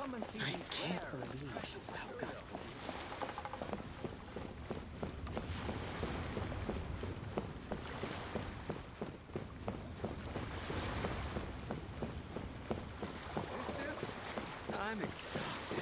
I can't believe you welcome. I'm exhausted.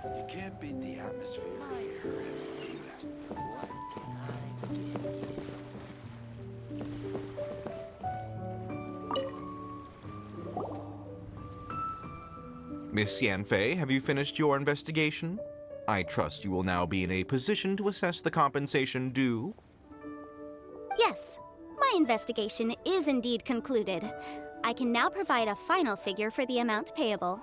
You can't beat the atmosphere here in England. What can I get you? Miss Yanfei, have you finished your investigation? I trust you will now be in a position to assess the compensation due. Yes, my investigation is indeed concluded. I can now provide a final figure for the amount payable.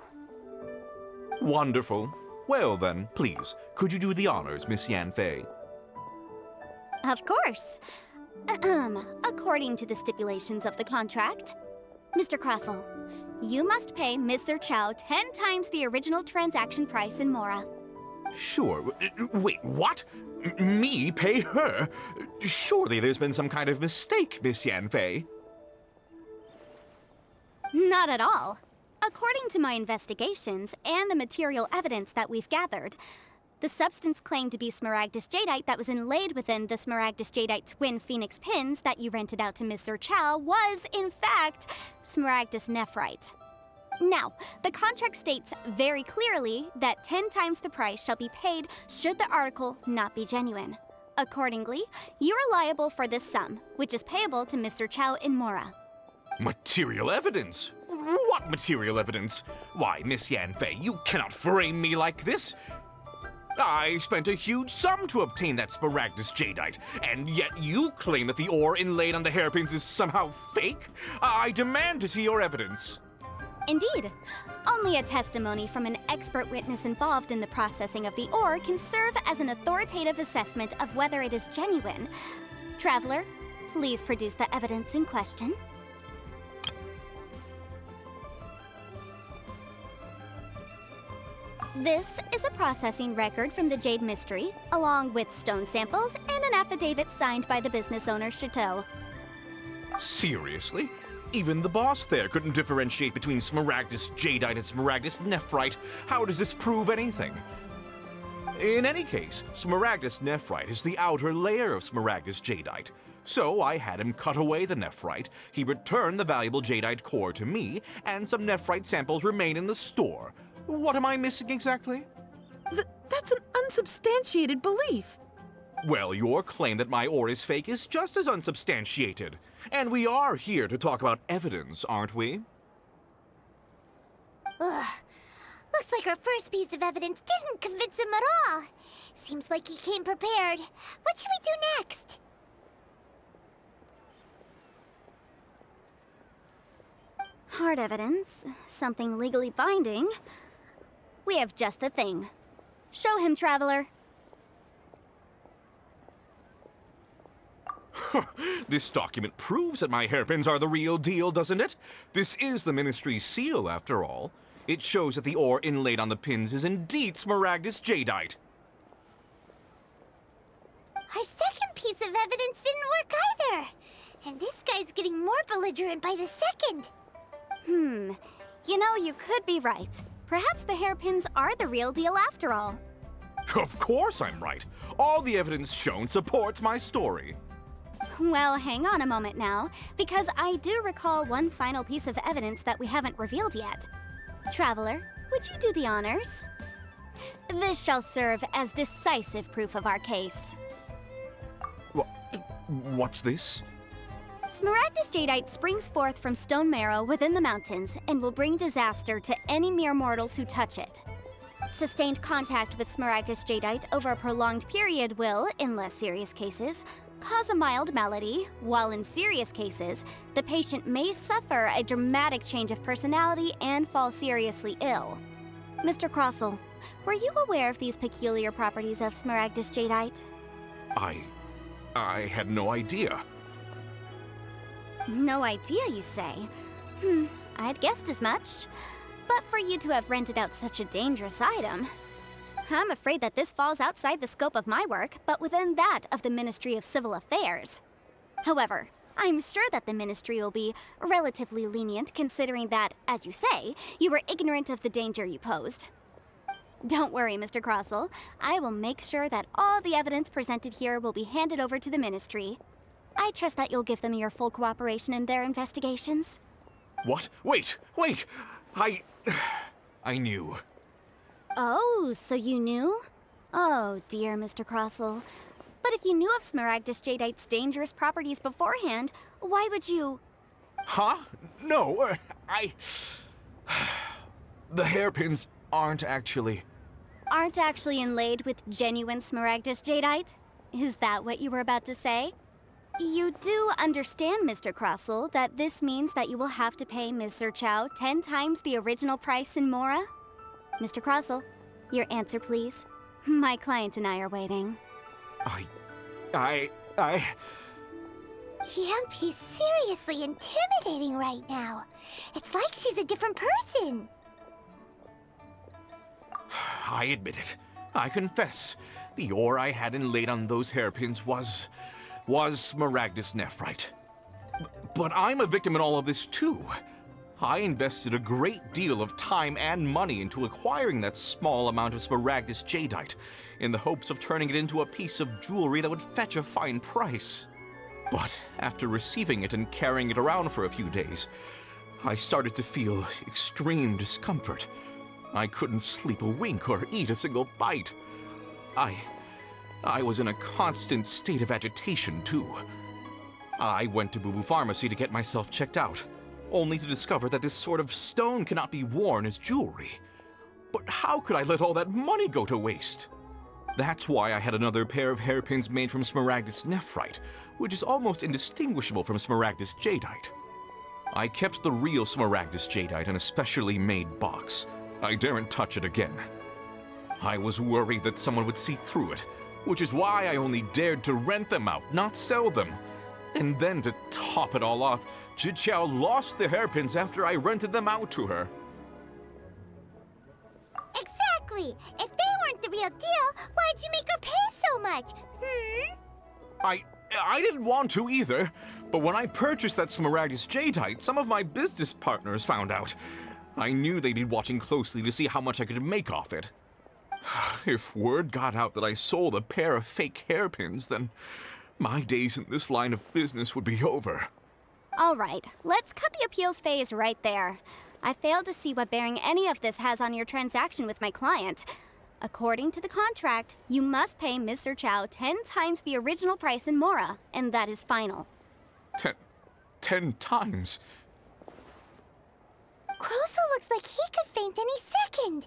Wonderful. Well then, please, could you do the honors, Miss Yanfei? Of course. According to the stipulations of the contract, Mr. Krosl, you must pay Ms. Zhiqiao 10 times the original transaction price in Mora. Sure. Wait, what? Me pay her? Surely there's been some kind of mistake, Miss Yanfei. Not at all. According to my investigations and the material evidence that we've gathered, the substance claimed to be Smaragdus Jadeite that was inlaid within the Smaragdus Jadeite twin phoenix pins that you rented out to Ms. Zhiqiao was, in fact, Smaragdus nephrite. Now, the contract states very clearly that 10 times the price shall be paid should the article not be genuine. Accordingly, you are liable for this sum, which is payable to Ms. Zhiqiao in Mora. Material evidence? What material evidence? Why, Miss Yanfei, you cannot frame me like this. I spent a huge sum to obtain that Smaragdus Jadeite, and yet you claim that the ore inlaid on the hairpins is somehow fake? I demand to see your evidence. Indeed. Only a testimony from an expert witness involved in the processing of the ore can serve as an authoritative assessment of whether it is genuine. Traveler, please produce the evidence in question. This is a processing record from the Jade Mystery, along with stone samples and an affidavit signed by the business owner, Chateau. Seriously? Even the boss there couldn't differentiate between Smaragdus Jadeite and Smaragdus nephrite. How does this prove anything? In any case, Smaragdus nephrite is the outer layer of Smaragdus Jadeite. So I had him cut away the nephrite, he returned the valuable Jadeite core to me, and some nephrite samples remain in the store. What am I missing exactly? That's an unsubstantiated belief. Well, your claim that my ore is fake is just as unsubstantiated. And we are here to talk about evidence, aren't we? Ugh. Looks like our first piece of evidence didn't convince him at all. Seems like he came prepared. What should we do next? Hard evidence, something legally binding. We have just the thing. Show him, Traveler. This document proves that my hairpins are the real deal, doesn't it? This is the Ministry's seal, after all. It shows that the ore inlaid on the pins is indeed Smaragdus Jadeite. Our second piece of evidence didn't work either. And this guy's getting more belligerent by the second. You know, you could be right. Perhaps the hairpins are the real deal after all. Of course I'm right. All the evidence shown supports my story. Well, hang on a moment now, because I do recall one final piece of evidence that we haven't revealed yet. Traveler, would you do the honors? This shall serve as decisive proof of our case. What's this? Smaragdus Jadeite springs forth from stone marrow within the mountains and will bring disaster to any mere mortals who touch it. Sustained contact with Smaragdus Jadeite over a prolonged period will, in less serious cases, cause a mild malady, while in serious cases, the patient may suffer a dramatic change of personality and fall seriously ill. Mr. Krosl, were you aware of these peculiar properties of Smaragdus Jadeite? I had no idea. No idea, you say? I'd guessed as much. But for you to have rented out such a dangerous item, I'm afraid that this falls outside the scope of my work, but within that of the Ministry of Civil Affairs. However, I'm sure that the Ministry will be relatively lenient considering that, as you say, you were ignorant of the danger you posed. Don't worry, Mr. Krosl. I will make sure that all the evidence presented here will be handed over to the Ministry. I trust that you'll give them your full cooperation in their investigations. What? Wait! I knew. Oh, so you knew? Oh, dear Mr. Krosl. But if you knew of Smaragdus Jadeite's dangerous properties beforehand, why would you... Huh? No, The hairpins aren't actually inlaid with genuine Smaragdus Jadeite? Is that what you were about to say? You do understand, Mr. Krosl, that this means that you will have to pay Ms. Zhiqiao 10 times the original price in Mora? Mr. Krosl, your answer, please. My client and I are waiting. Yep, he's seriously intimidating right now. It's like she's a different person. I admit it. I confess. The ore I had inlaid on those hairpins was Smaragdus nephrite. But I'm a victim in all of this too. I invested a great deal of time and money into acquiring that small amount of Smaragdus Jadeite in the hopes of turning it into a piece of jewelry that would fetch a fine price. But after receiving it and carrying it around for a few days, I started to feel extreme discomfort. I couldn't sleep a wink or eat a single bite. I was in a constant state of agitation, too. I went to Boo Boo Pharmacy to get myself checked out, only to discover that this sort of stone cannot be worn as jewelry. But how could I let all that money go to waste? That's why I had another pair of hairpins made from Smaragdus nephrite, which is almost indistinguishable from Smaragdus Jadeite. I kept the real Smaragdus Jadeite in a specially made box. I daren't touch it again. I was worried that someone would see through it, which is why I only dared to rent them out, not sell them. And then to top it all off, Zhiqiao lost the hairpins after I rented them out to her. Exactly. If they weren't the real deal, why'd you make her pay so much? I didn't want to either, but when I purchased that Smaragdus Jadeite, some of my business partners found out. I knew they'd be watching closely to see how much I could make off it. If word got out that I sold a pair of fake hairpins, then my days in this line of business would be over. All right, let's cut the appeals phase right there. I failed to see what bearing any of this has on your transaction with my client. According to the contract, you must pay Ms. Zhiqiao 10 times the original price in Mora, and that is final. 10 times? Krosl looks like he could faint any second.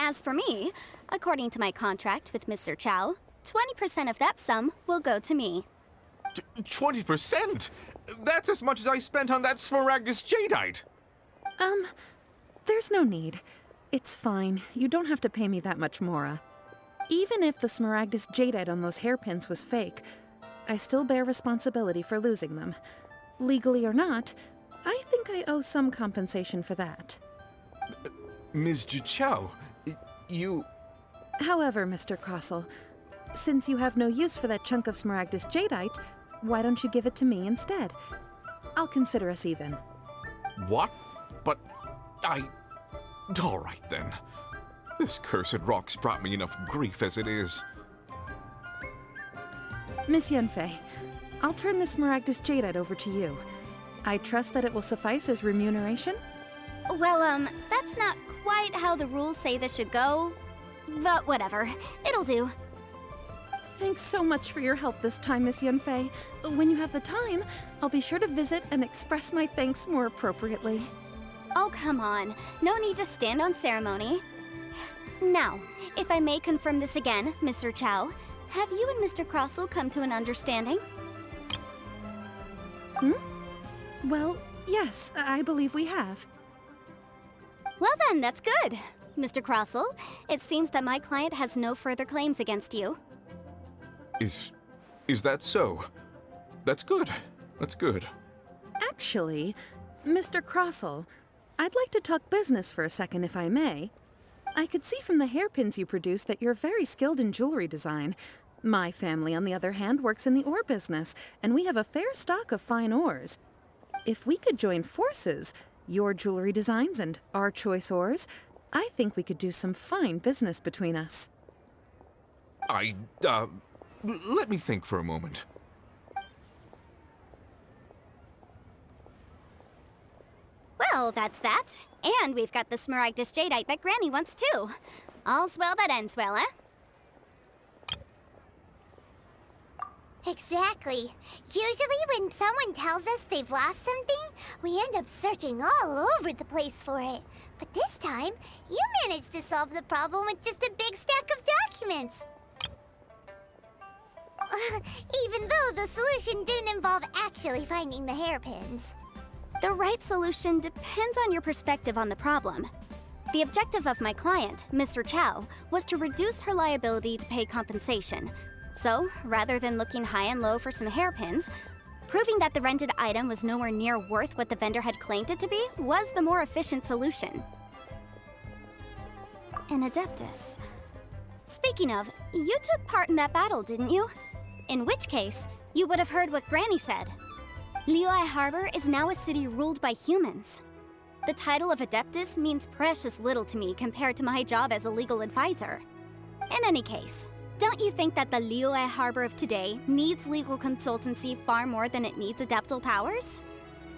As for me, according to my contract with Mr. Zhiqiao, 20% of that sum will go to me. 20%? That's as much as I spent on that Smaragdus Jadeite. There's no need. It's fine. You don't have to pay me that much more. Even if the Smaragdus Jadeite on those hairpins was fake, I still bear responsibility for losing them. Legally or not, I think I owe some compensation for that. Ms. Zhiqiao, you... However, Mr. Krosl, since you have no use for that chunk of Smaragdus Jadeite, why don't you give it to me instead? I'll consider us even. What? But all right then. This cursed rock's brought me enough grief as it is. Miss Yanfei, I'll turn the Smaragdus Jadeite over to you. I trust that it will suffice as remuneration? Well, that's not quite how the rules say this should go. But whatever. It'll do. Thanks so much for your help this time, Miss Yanfei. When you have the time, I'll be sure to visit and express my thanks more appropriately. Oh, come on. No need to stand on ceremony. Now, if I may confirm this again, Mr. Zhiqiao, have you and Mr. Krosl come to an understanding? Well, yes, I believe we have. Well then, that's good. Mr. Krosl, it seems that my client has no further claims against you. Is that so? That's good. That's good. Actually, Mr. Krosl, I'd like to talk business for a second, if I may. I could see from the hairpins you produce that you're very skilled in jewelry design. My family, on the other hand, works in the ore business, and we have a fair stock of fine ores. If we could join forces, your jewelry designs and our choice ores, I think we could do some fine business between us. Let me think for a moment. Well, that's that. And we've got the Smaragdus Jadeite that Granny wants too. All's well that ends well, eh? Exactly. Usually when someone tells us they've lost something, we end up searching all over the place for it. But this time, you managed to solve the problem with just a big stack of documents. Even though the solution didn't involve actually finding the hairpins. The right solution depends on your perspective on the problem. The objective of my client, Mr. Zhiqiao, was to reduce her liability to pay compensation. So, rather than looking high and low for some hairpins, proving that the rented item was nowhere near worth what the vendor had claimed it to be was the more efficient solution. An Adeptus. Speaking of, you took part in that battle, didn't you? In which case, you would have heard what Granny said. Liuai Harbor is now a city ruled by humans. The title of Adeptus means precious little to me compared to my job as a legal advisor. In any case, don't you think that the Liuai Harbor of today needs legal consultancy far more than it needs adeptal powers?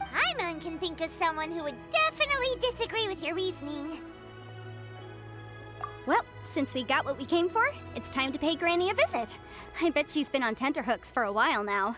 Paimon can think of someone who would definitely disagree with your reasoning. Well, since we got what we came for, it's time to pay Granny a visit. I bet she's been on tenterhooks for a while now.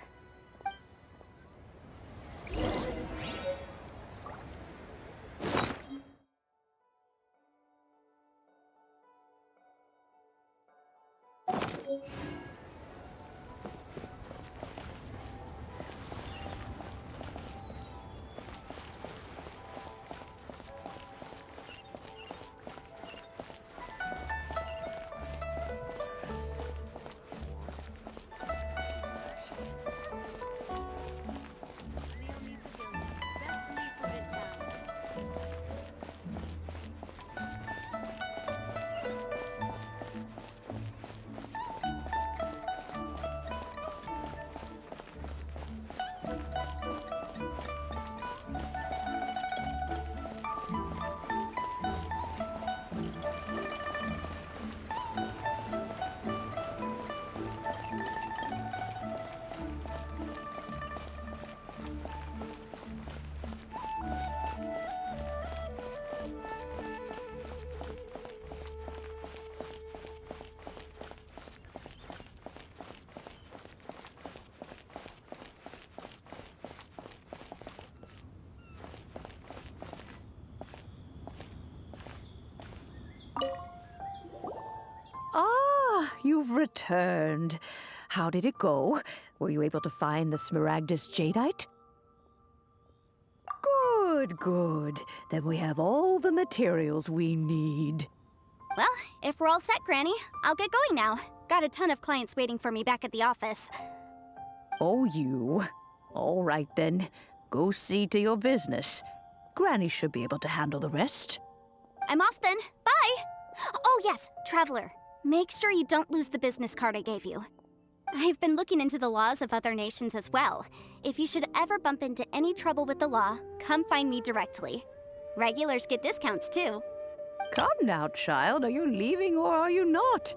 you've returned. How did it go? Were you able to find the Smaragdus Jadeite? Good, good. Then we have all the materials we need. Well, if we're all set, Granny, I'll get going now. Got a ton of clients waiting for me back at the office. Oh, you. All right, then. Go see to your business. Granny should be able to handle the rest. I'm off then. Bye! Oh, yes, Traveler. Make sure you don't lose the business card I gave you. I've been looking into the laws of other nations as well. If you should ever bump into any trouble with the law, come find me directly. Regulars get discounts, too. Come now, child. Are you leaving or are you not?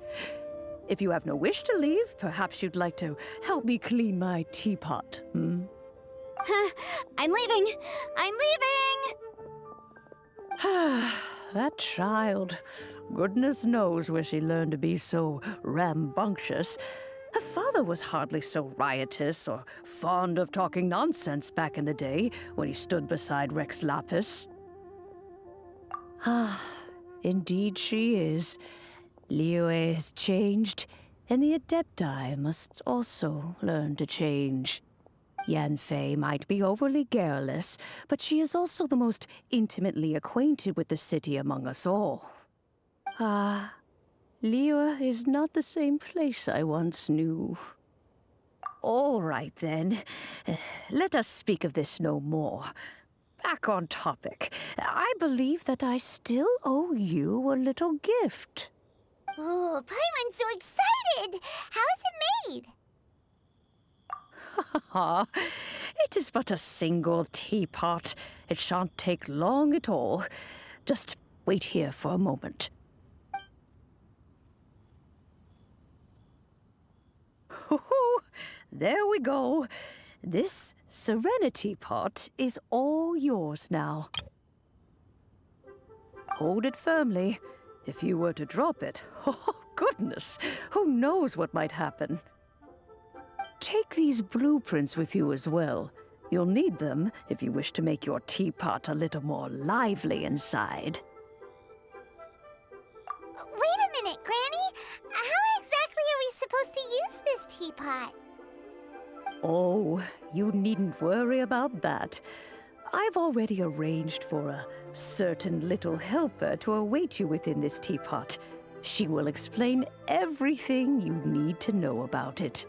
If you have no wish to leave, perhaps you'd like to help me clean my teapot, hmm? I'm leaving! I'm leaving! That child. Goodness knows where she learned to be so rambunctious. Her father was hardly so riotous or fond of talking nonsense back in the day when he stood beside Rex Lapis. Ah, indeed she is. Liyue has changed, and the Adepti must also learn to change. Yanfei might be overly garrulous, but she is also the most intimately acquainted with the city among us all. Ah, Liyue is not the same place I once knew. All right, then. Let us speak of this no more. Back on topic. I believe that I still owe you a little gift. Oh, Paimon's so excited! How is it made? It is but a single teapot. It shan't take long at all. Just wait here for a moment. There we go. This Serenitea Pot is all yours now. Hold it firmly. If you were to drop it, oh goodness, who knows what might happen. Take these blueprints with you as well. You'll need them if you wish to make your teapot a little more lively inside. Wait a minute, Granny! How exactly are we supposed to use this teapot? Oh, you needn't worry about that. I've already arranged for a certain little helper to await you within this teapot. She will explain everything you need to know about it.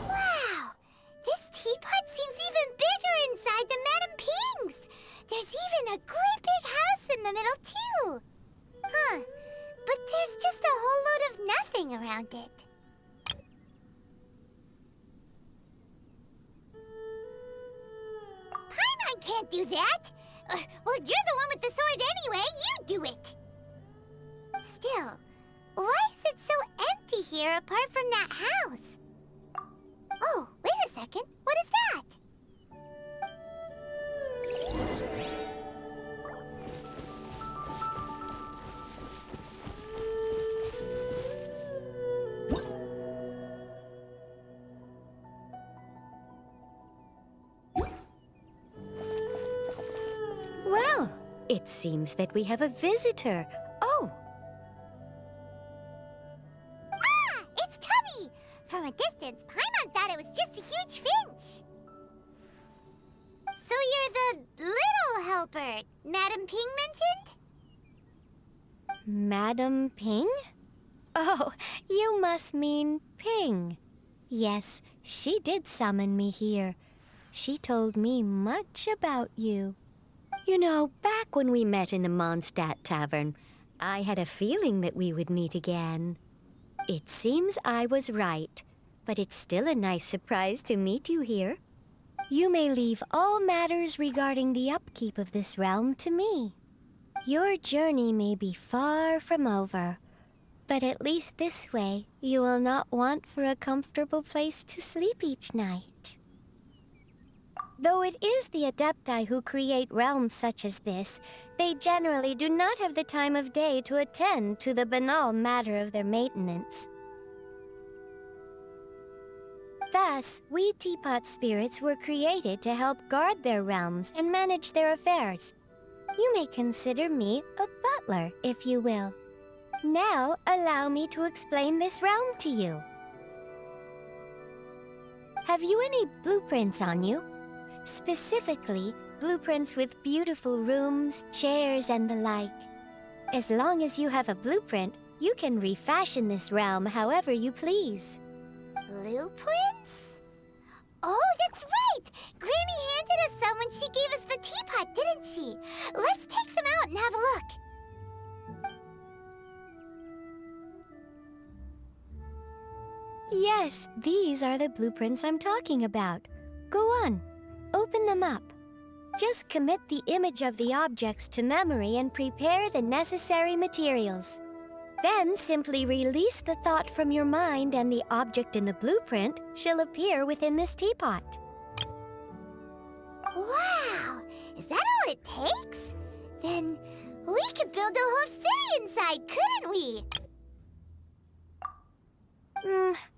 Wow! This teapot seems even bigger inside than Madame Ping's! There's even a great big house in the middle, too! Huh. But there's just a whole load of nothing around it. Paimon can't do that! Well, you're the one with the sword anyway! You do it! Still, why is it so empty here apart from that house? Oh, wait a second. What is that? Well, it seems that we have a visitor. Oh, Ah! It's Tubby! From a distance, Paimon thought it was just a huge finch. So you're the little helper Madam Ping mentioned? Madam Ping? Oh, you must mean Ping. Yes, she did summon me here. She told me much about you. You know, back when we met in the Mondstadt Tavern, I had a feeling that we would meet again. It seems I was right, but it's still a nice surprise to meet you here. You may leave all matters regarding the upkeep of this realm to me. Your journey may be far from over, but at least this way you will not want for a comfortable place to sleep each night. Though it is the Adepti who create realms such as this, they generally do not have the time of day to attend to the banal matter of their maintenance. Thus, we Teapot spirits were created to help guard their realms and manage their affairs. You may consider me a butler, if you will. Now, allow me to explain this realm to you. Have you any blueprints on you? Specifically, blueprints with beautiful rooms, chairs, and the like. As long as you have a blueprint, you can refashion this realm however you please. Blueprints? Oh, that's right! Granny handed us some when she gave us the teapot, didn't she? Let's take them out and have a look. Yes, these are the blueprints I'm talking about. Go on, open them up. Just commit the image of the objects to memory and prepare the necessary materials. Then simply release the thought from your mind and the object in the blueprint shall appear within this teapot. Wow! Is that all it takes? Then we could build a whole city inside, couldn't we?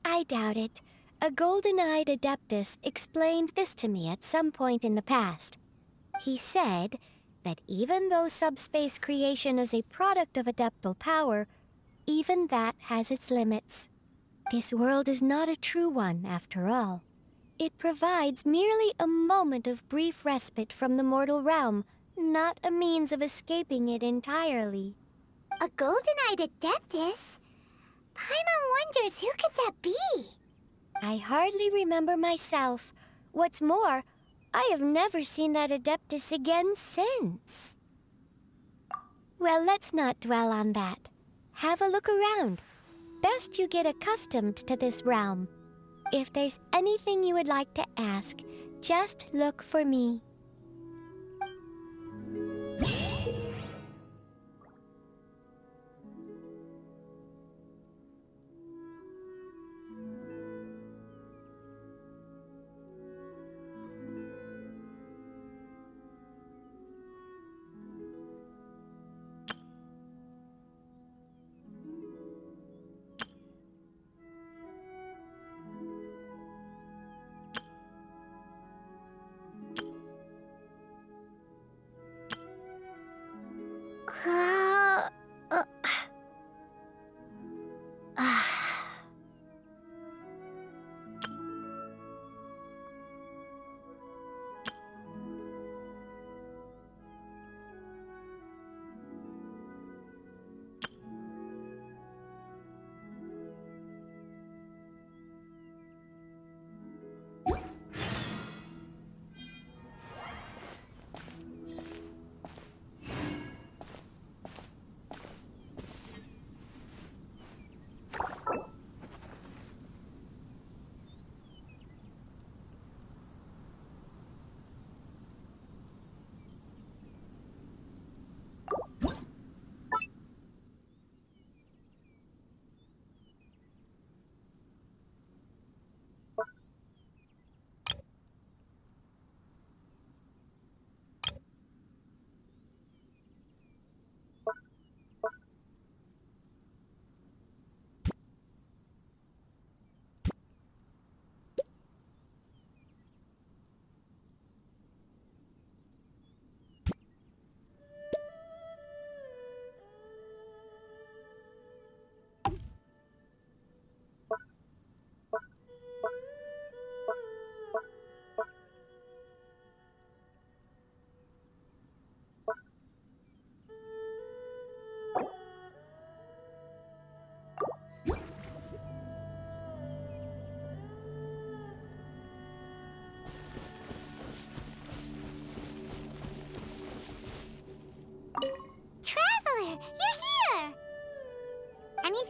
I doubt it. A golden-eyed adeptus explained this to me at some point in the past. He said that even though subspace creation is a product of adeptal power, even that has its limits. This world is not a true one, after all. It provides merely a moment of brief respite from the mortal realm, not a means of escaping it entirely. A golden-eyed adeptus? Paimon wonders who could that be? I hardly remember myself. What's more, I have never seen that adeptus again since. Well, let's not dwell on that. Have a look around. Best you get accustomed to this realm. If there's anything you would like to ask, just look for me.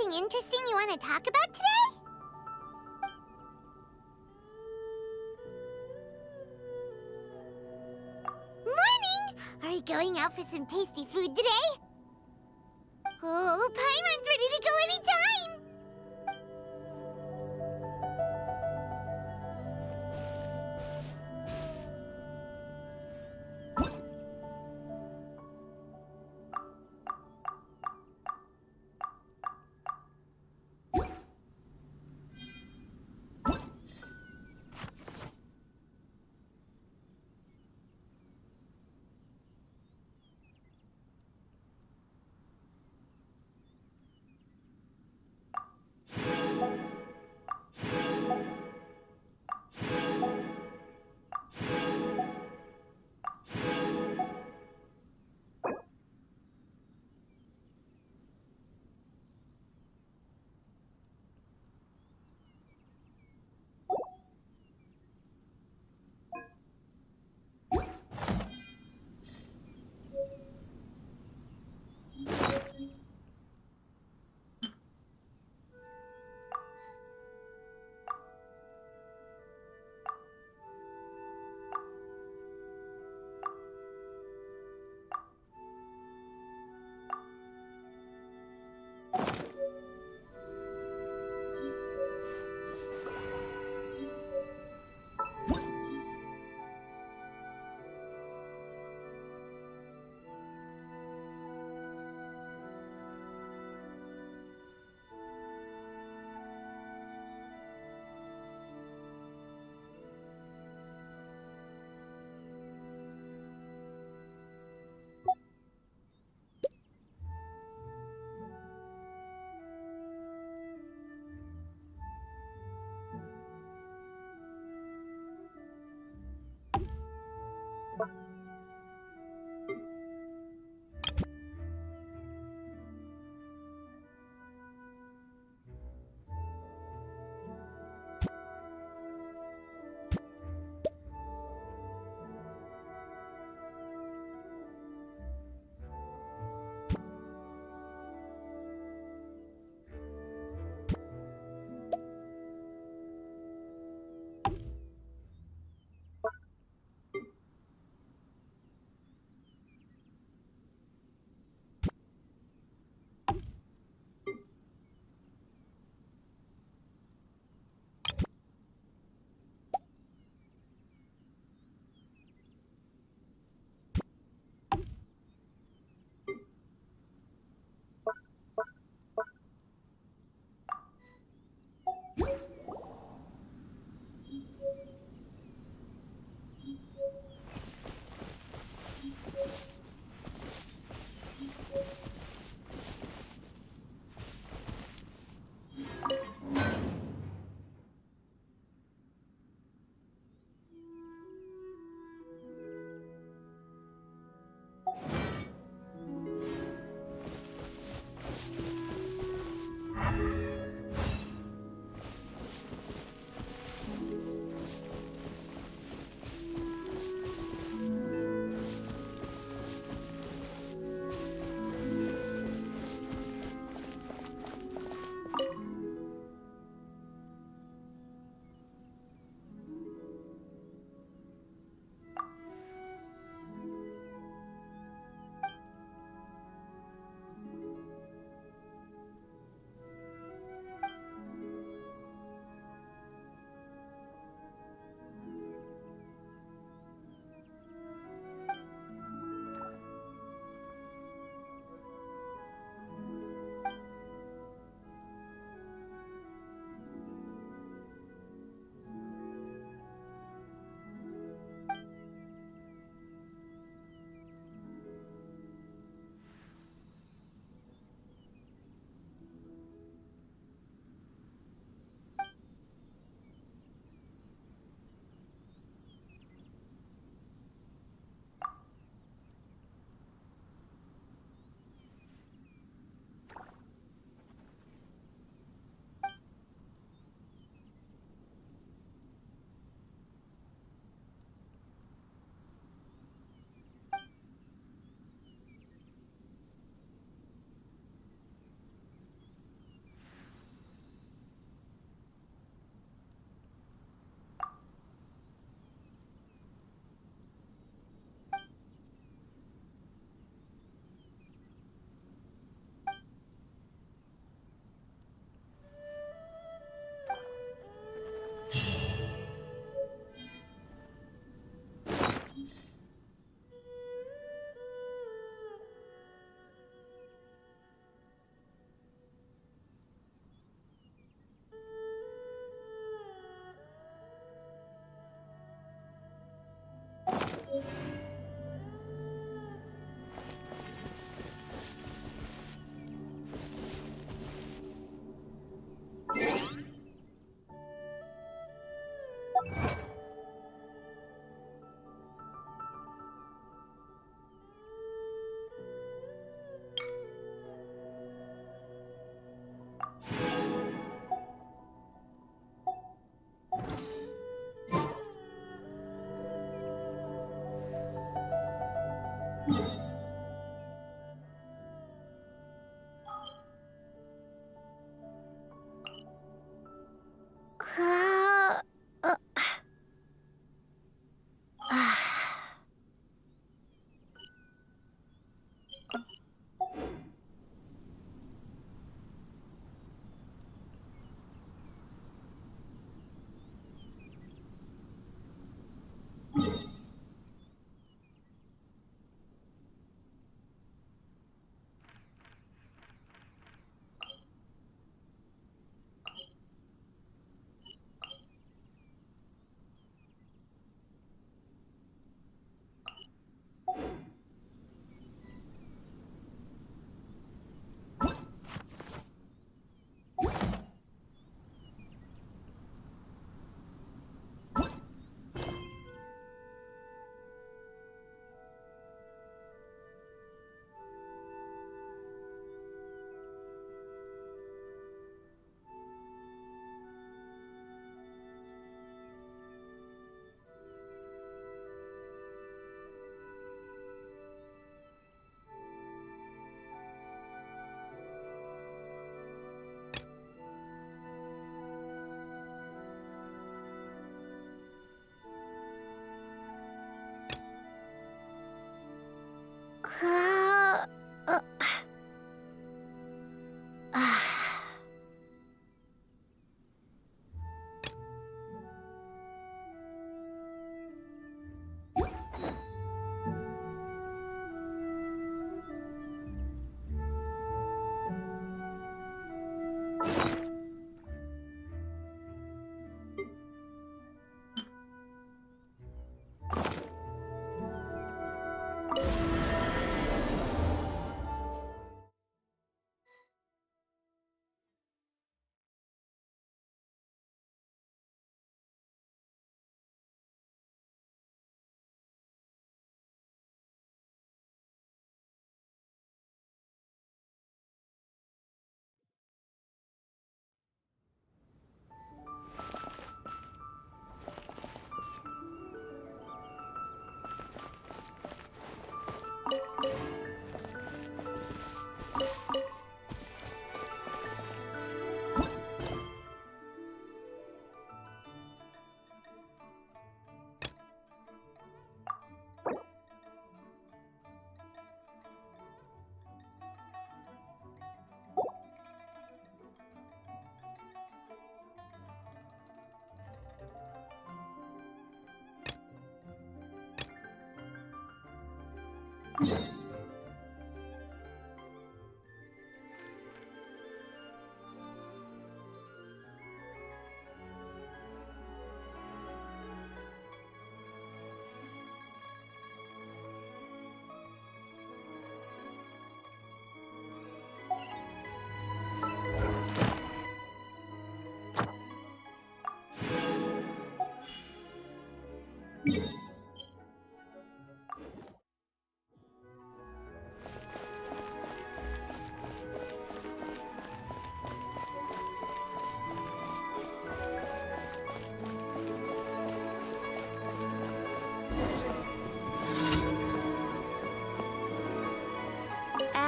anything interesting you want to talk about today? Morning! Are we going out for some tasty food today? Oh, Paimon's ready to go anytime!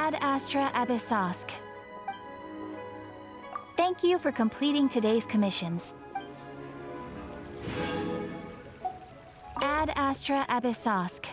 Ad Astra Abyssosk. Thank you for completing today's commissions. Ad Astra Abyssosk.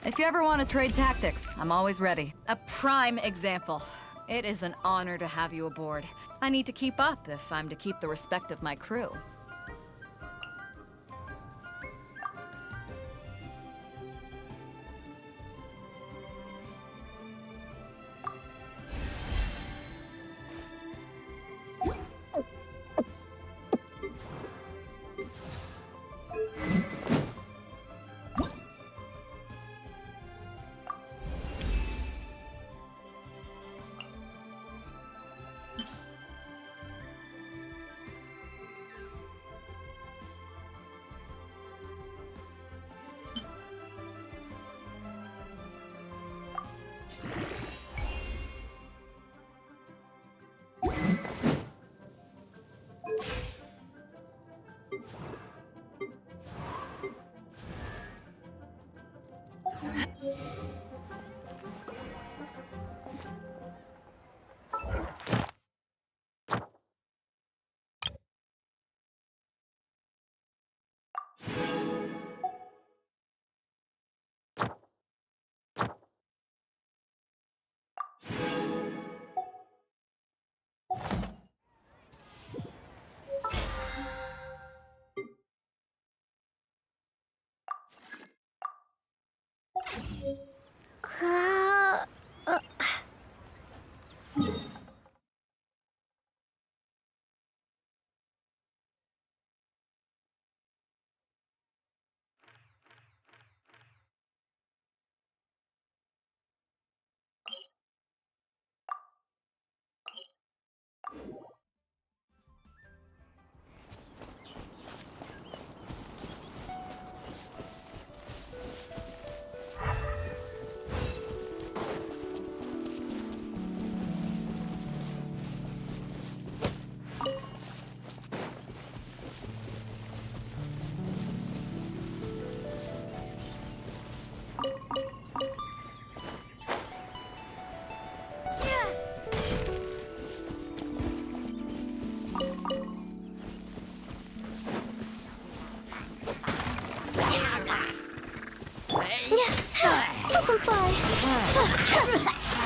If you ever want to trade tactics, I'm always ready. A prime example. It is an honor to have you aboard. I need to keep up if I'm to keep the respect of my crew.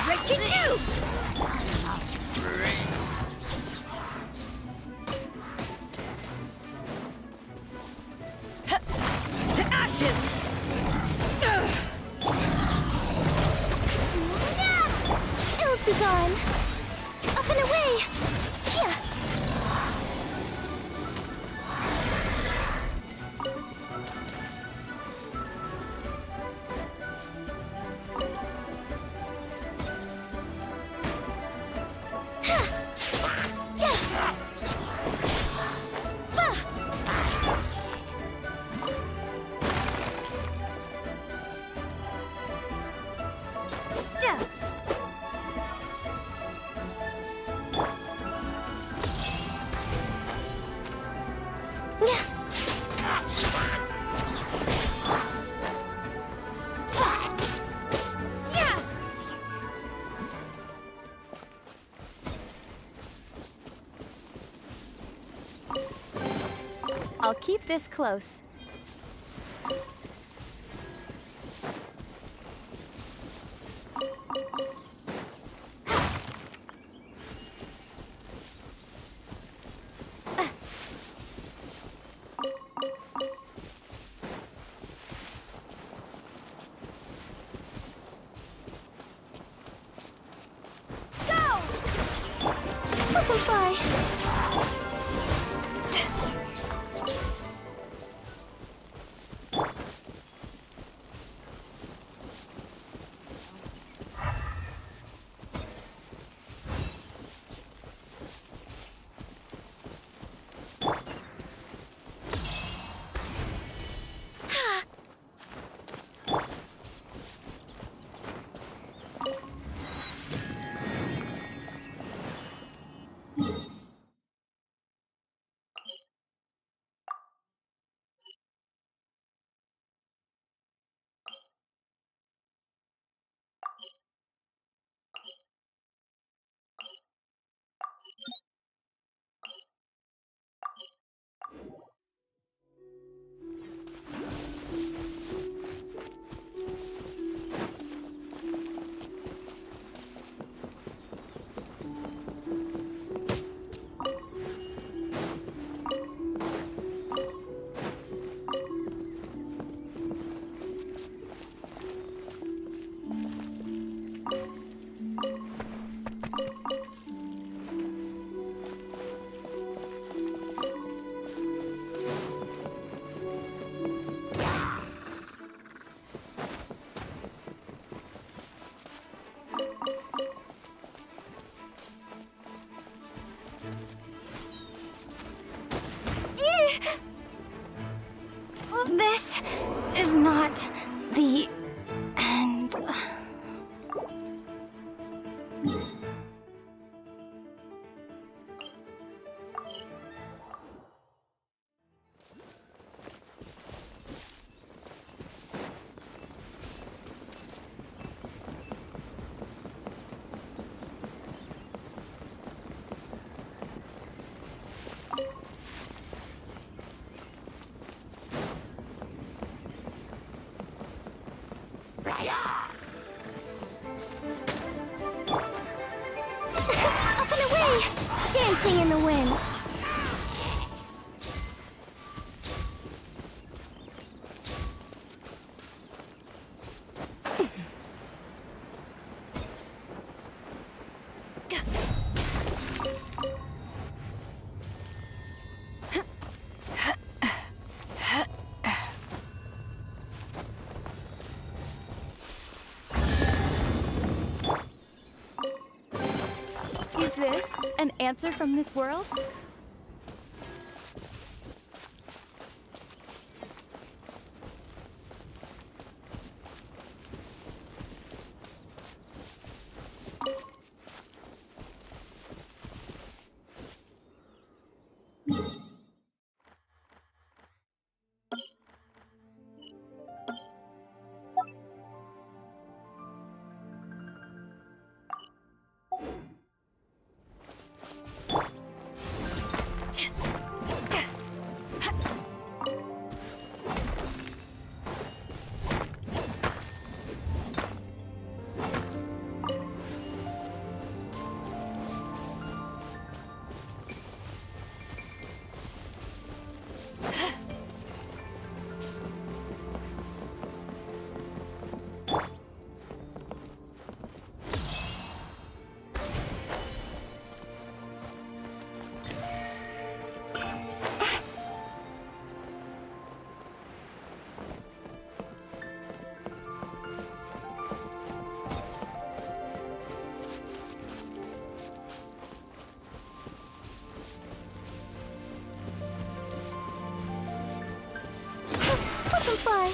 Breaking news! To ashes! Ills be gone! Up and away! Here! I'll keep this close. is not the end. Up and away! Dancing in the wind. Is this an answer from this world? Butterfly!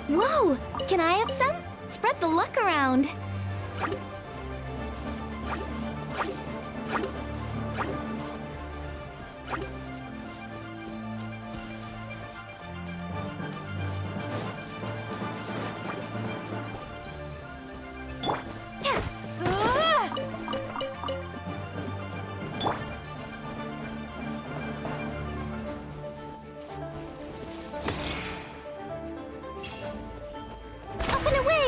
Whoa! Can I have some? Spread the luck around. Up and away!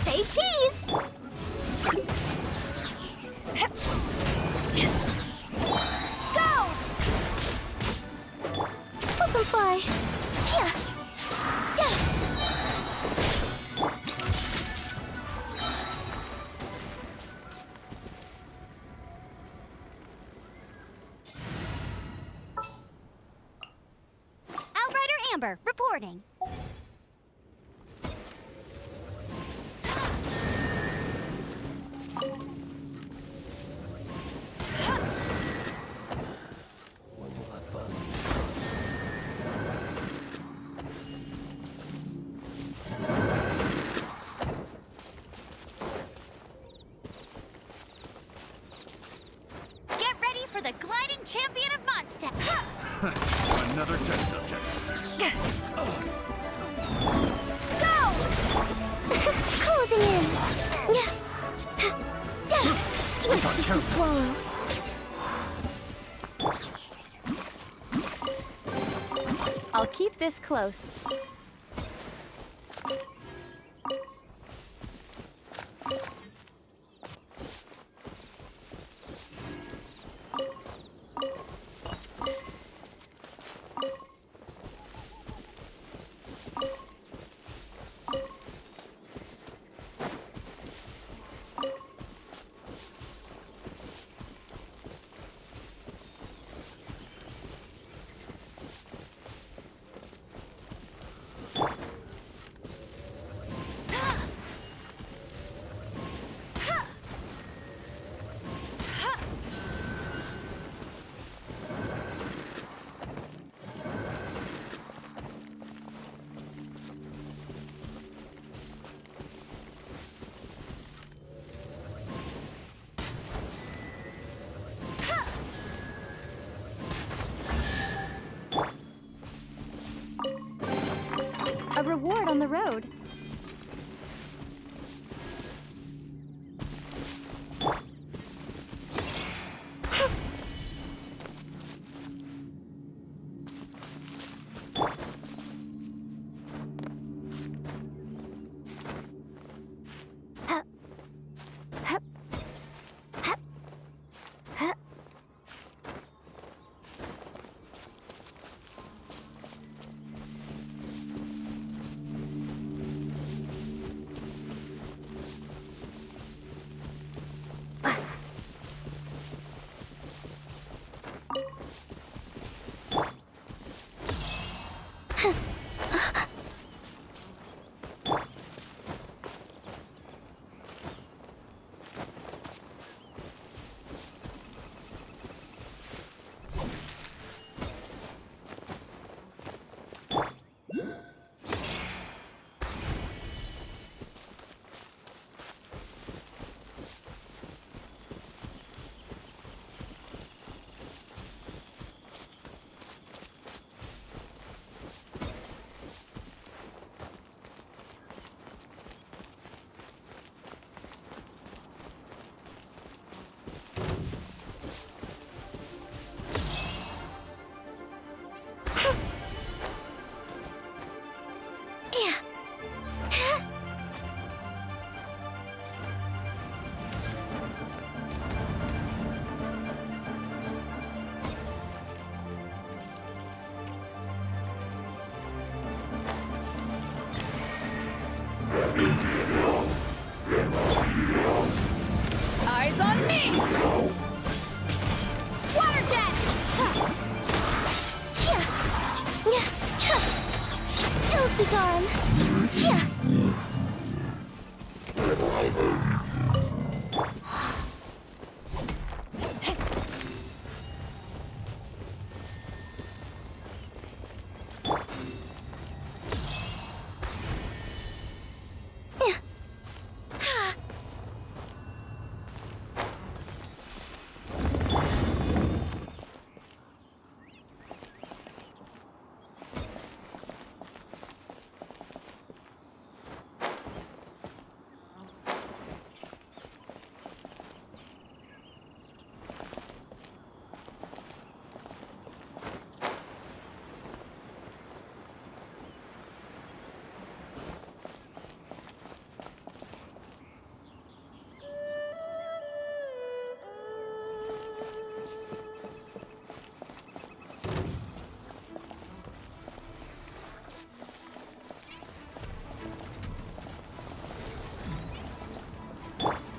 Say cheese! Go! Flip and fly. Yeah. Outrider Amber, reporting. Get ready for the gliding champion of Mondstadt. Another test subject. Go! Closing in. Swift as the swallow. I'll keep this close.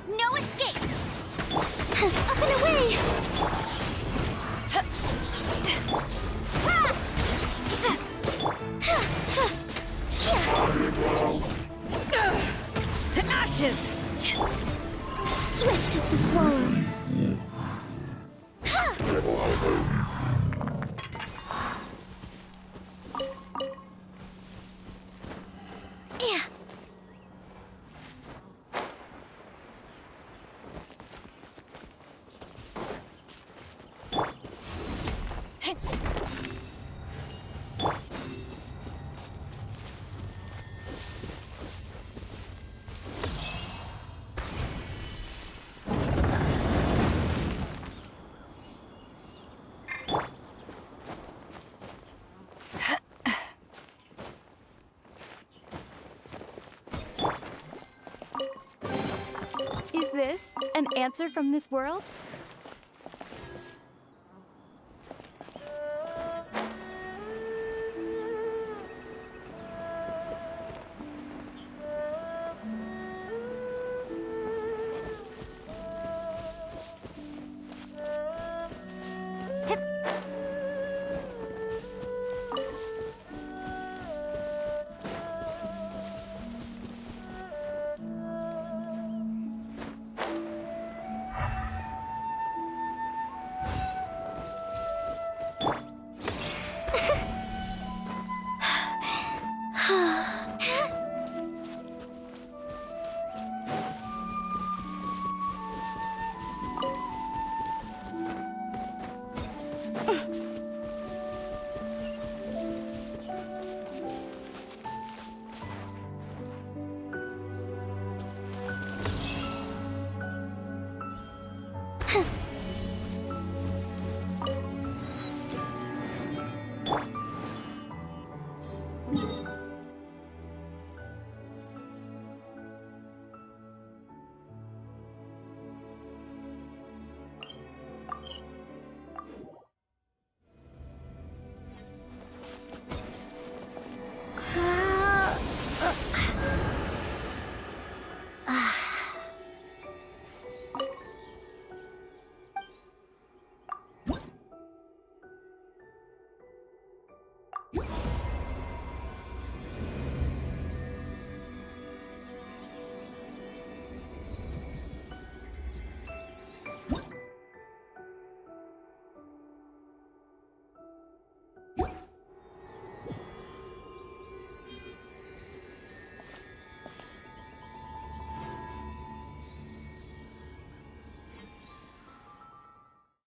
No escape! Up and away! To ashes! Swift as the swallow. Yeah. Is this an answer from this world?